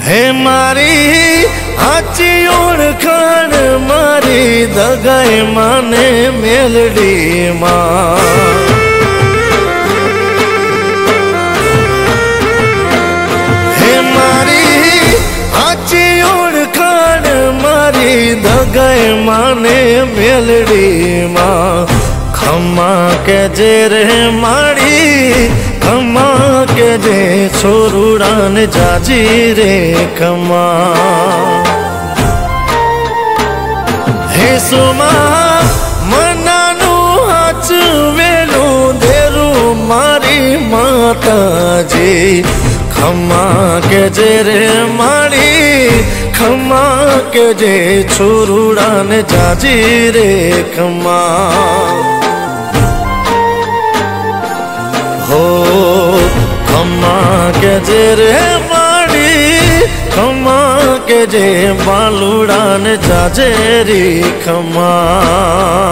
હે મારી આચી ઓળખાણ મારી દગાઈ માને મેલડીમાં હે મારી આચી ઓળખાણ મારી દગાઈ માને મેલડીમાં ખમ્મા કે જે રે માડી ખમ્મા કે જે છોરુડાને જાજી રે ખમ્મા હે સુમા મનાનું હાચવેલું દેરું મારી માતાજી ખમ્મા કે જે રે માડી ખમ્મા કે જે છોરુડાને જાજી રે ખમ્મા हो खम्मा के जे रे माड़ी खम्मा के जे बालुड़ा ने जाजेरी खम्मा।